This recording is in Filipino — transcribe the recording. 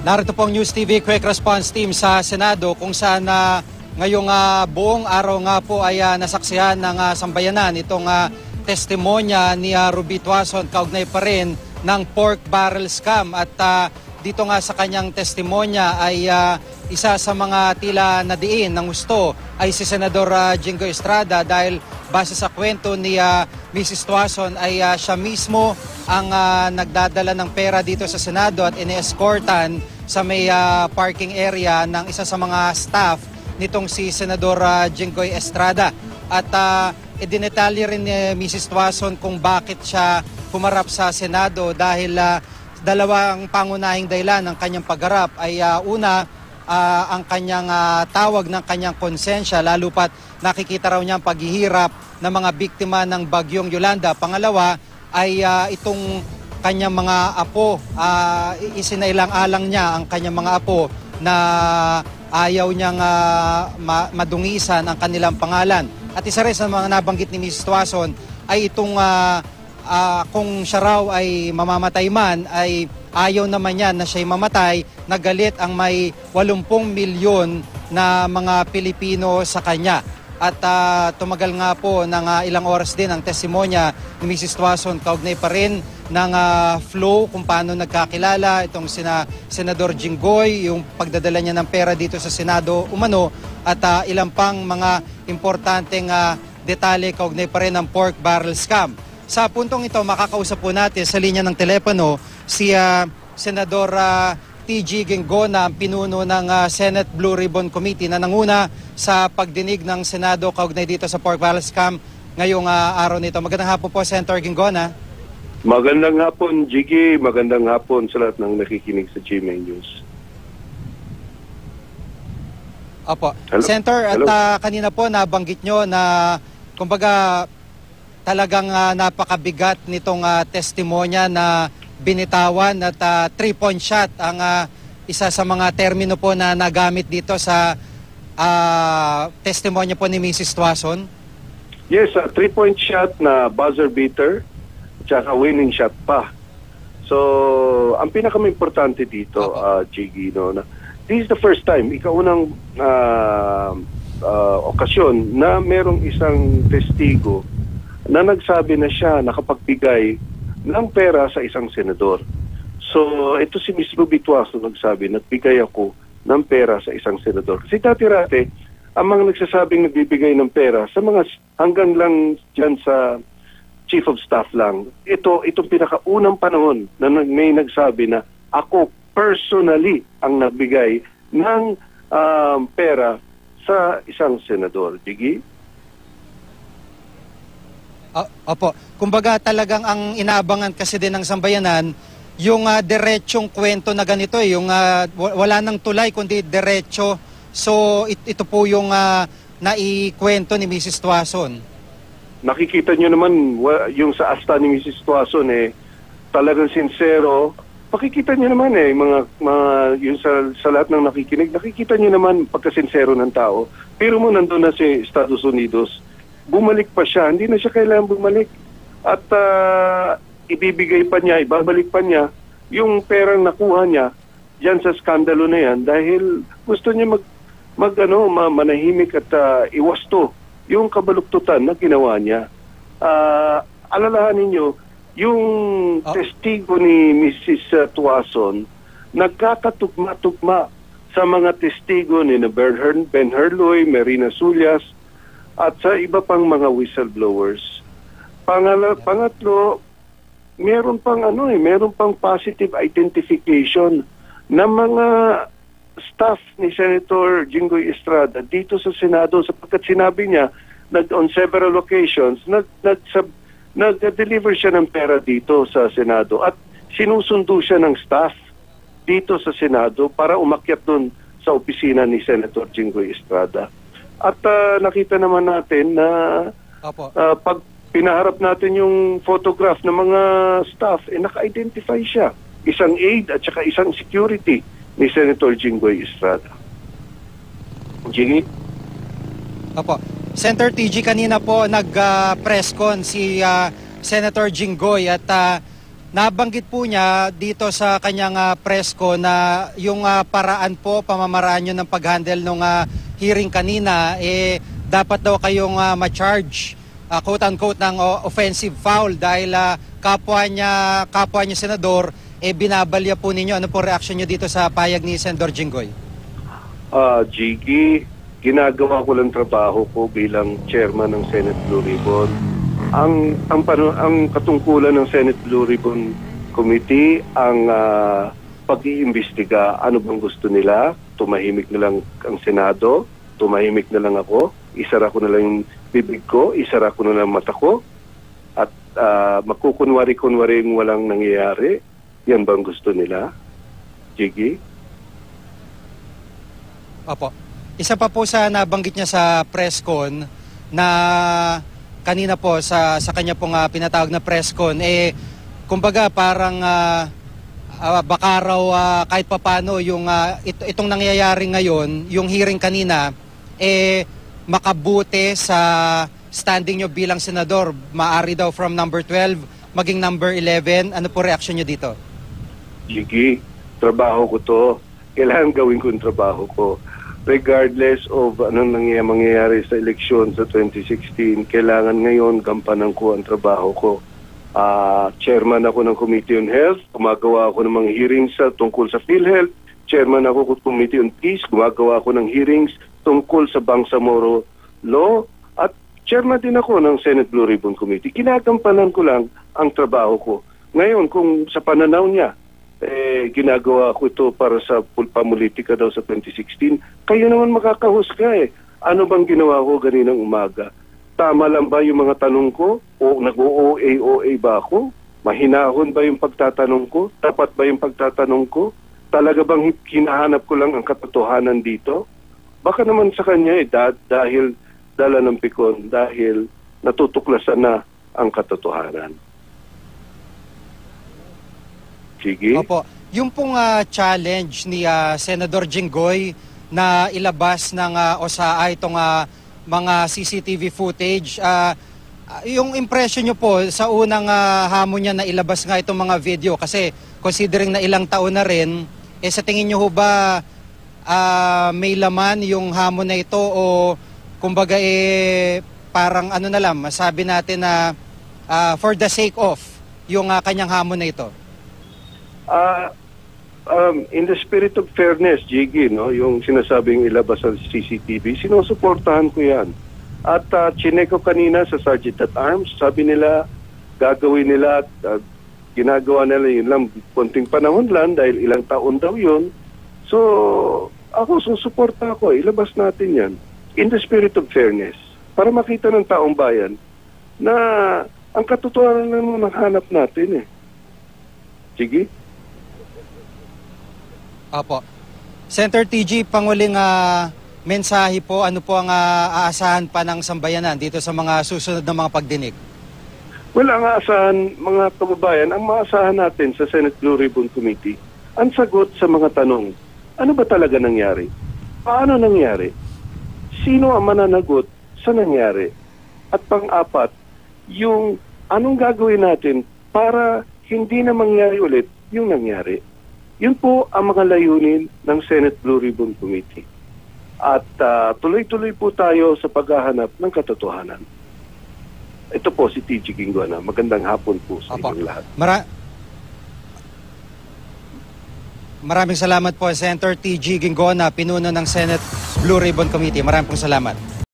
Narito po ang News TV Quick Response Team sa Senado kung saan ngayong buong araw nga po ay nasaksihan ng sambayanan itong testimonya ni Ruby Tuason kaugnay pa rin ng pork barrel scam. At dito nga sa kanyang testimonya ay isa sa mga tila nadiin ng gusto ay si Senador Jinggoy Estrada dahil base sa kwento ni Mrs. Tuason ay siya mismo ang nagdadala ng pera dito sa Senado at ine-escortan sa may parking area ng isa sa mga staff nitong si Senador Jinggoy Estrada. At idinetalye rin ni Mrs. Tuason kung bakit siya pumarap sa Senado dahil dalawang pangunahing dahilan ng kanyang pagharap ay una, ang kanyang tawag ng kanyang konsensya lalo pat nakikita raw niya ang paghihirap ng mga biktima ng bagyong Yolanda. Pangalawa ay itong kanyang mga apo, isinailang-alang niya ang kanyang mga apo na ayaw niyang madungisan ang kanilang pangalan. At isa rin sa mga nabanggit ni Mrs. Tuason ay itong kung siya raw ay mamamatay man ay ayaw naman niya na siya'y mamatay, nagalit ang may 80 milyon na mga Pilipino sa kanya. At tumagal nga po ng ilang oras din ang testimonya ni Mrs. Tuason kaugnay pa rin ng flow kung paano nagkakilala itong Senador Jinggoy, yung pagdadala niya ng pera dito sa Senado umano at ilang pang mga importanteng detalye kaugnay pa rin ng pork barrel scam. Sa puntong ito, makakausap po natin sa linya ng telepono si Senador TG Gengona, ang pinuno ng Senate Blue Ribbon Committee na nanguna sa pagdinig ng Senado kaugnay dito sa pork barrel scam ngayong araw nito. Magandang hapon po, Senator Gengona. Magandang hapon, Jiggy. Magandang hapon sa lahat ng nakikinig sa GMA News. Opo. Hello? Senator, Hello? at kanina po nabanggit nyo na kumbaga talagang napakabigat nitong testimonya na binitawan at 3-point shot ang isa sa mga termino po na nagamit dito sa testimonya po ni Mrs. Tuason. Yes, 3-point shot na buzzer beater tsaka winning shot pa. So, ang pinaka-importante dito, Jiggy, no, na this is the first time, ikaunang okasyon na merong isang testigo na nagsabi na siya nakapagbigay ng pera sa isang senador. So, ito si Ms. Ruby Tuason nagsabi, nagbigay ako ng pera sa isang senador. Kasi dati-rate, ang mga nagsasabing nagbibigay ng pera sa mga hanggang lang dyan sa Chief of Staff lang. Itong pinakaunang panahon na may nagsabi na ako personally ang nagbigay ng pera sa isang senador. Digi? Opo. Kumbaga talagang ang inaabangan kasi din ng sambayanan, yung diretsong kwento na ganito, yung wala nang tulay kundi diretso. So ito po yung naikwento ni Mrs. Tuason. Nakikita nyo naman yung sa asta ni Mrs. Tuason talagang sincero. Pakikita nyo naman yung sa lahat ng nakikinig, nakikita nyo naman pagkasinsero ng tao. Pero mo nandun na si Estados Unidos, bumalik pa siya, hindi na siya kailangan bumalik. At ibibigay pa niya, ibabalik pa niya yung perang nakuha niya diyan sa skandalo na yan dahil gusto niya manahimik at iwasto yung kabaluktutan na ginawa niya. Alalahanin niyo, yung testigo ni Mrs. Tuason nagkakatugma-tugma sa mga testigo ni Ben Herloy, Marina Sullas, at sa iba pang mga whistleblowers. Pangatlo, meron pang positive identification ng mga staff ni Senator Jinggoy Estrada dito sa Senado sapagkat sinabi niya on several occasions nag-deliver siya ng pera dito sa Senado at sinusundo siya ng staff dito sa Senado para umakyat doon sa opisina ni Senator Jinggoy Estrada. At nakita naman natin na pag pinaharap natin yung photograph ng mga staff, naka-identify siya. Isang aide at saka isang security ni Senator Jinggoy Estrada. Jingy? Opo. Senator TG, kanina po nag-press con si Senator Jinggoy at nabanggit po niya dito sa kanyang presko na yung paraan po, pamamaraan nyo ng pag-handle ng hearing kanina, dapat daw kayong ma-charge, quote-unquote, ng offensive foul dahil kapwa niya senador, binabalya po ninyo. Ano po reaction nyo dito sa payag ni Senador Jinggoy? Jiggy, ginagawa ko lang trabaho ko bilang chairman ng Senate Blue Ribbon. Ang katungkulan ng Senate Blue Ribbon Committee ang pag-iimbestiga ano bang gusto nila. Tumahimik na lang ang Senado, tumahimik na lang ako, isara ko na lang yung bibig ko, isara ko na lang mata ko, at makukunwari-kunwaring walang nangyayari. Yan bang gusto nila, Jiggy? Opo. Isa pa po sa nabanggit niya sa press con na kanina po sa kanya pong pinatawag na press con, kumbaga parang baka raw kahit papano yung itong nangyayari ngayon, yung hearing kanina, makabuti sa standing nyo bilang senador. Maari daw from number 12 maging number 11. Ano po reaction nyo dito? Jiggy, trabaho ko to. Kailangan gawin ko yung trabaho ko. Regardless of anong mangyayari sa eleksyon sa 2016, kailangan ngayon gampanan ko ang trabaho ko. Chairman ako ng Committee on Health, gumagawa ako ng mga hearings tungkol sa PhilHealth. Chairman ako ng Committee on Peace, gumagawa ako ng hearings tungkol sa Bangsamoro Law. At chairman din ako ng Senate Blue Ribbon Committee. Kinagampanan ko lang ang trabaho ko. Ngayon, kung sa pananaw niya, ginagawa ko ito para sa pamulitika daw sa 2016, kayo naman makakahusga Ano bang ginawa ko ganinang umaga? Tama lang ba yung mga tanong ko? O nag-OA ba ako? Mahinahon ba yung pagtatanong ko? Tapat ba yung pagtatanong ko? Talaga bang hinahanap ko lang ang katotohanan dito? Baka naman sa kanya dahil dala ng pikon, dahil natutuklasan na ang katotohanan. Sige. Opo. Yung pong challenge ni Senador Jinggoy na ilabas ng OSAA itong mga CCTV footage, yung impression nyo po sa unang hamon niya na ilabas nga itong mga video, kasi considering na ilang taon na rin, sa tingin nyo ho ba may laman yung hamon na ito, o kumbaga parang ano na lang, masabi natin na for the sake of yung kanyang hamon na ito? In the spirit of fairness, Jiggy, no, yung sinasabing ilabas sa CCTV, sinusuportahan ko yan. At chineko kanina sa Sergeant at Arms, sabi nila, gagawin nila at ginagawa nila yun lang, konting panahon lang dahil ilang taon daw yun. So, ako susuporta ako, ilabas natin yan. In the spirit of fairness, para makita ng taong bayan na ang katotohanan naman ang hanap natin Sige? Opo. Senator TG, panguling mensahe po, ano po ang aasahan pa ng sambayanan dito sa mga susunod na mga pagdinig? Well, ang aasahan, mga kababayan, ang maasahan natin sa Senate Blue Ribbon Committee, ang sagot sa mga tanong, ano ba talaga nangyari? Paano nangyari? Sino ang mananagot sa nangyari? At pang-apat, yung anong gagawin natin para hindi na mangyari ulit yung nangyari. Yun po ang mga layunin ng Senate Blue Ribbon Committee. At tuloy-tuloy po tayo sa paghahanap ng katotohanan. Ito po si TG Gingoana. Magandang hapon po sa inyong lahat. Maraming salamat po, Senator TG Gingoana, pinuno ng Senate Blue Ribbon Committee. Maraming salamat.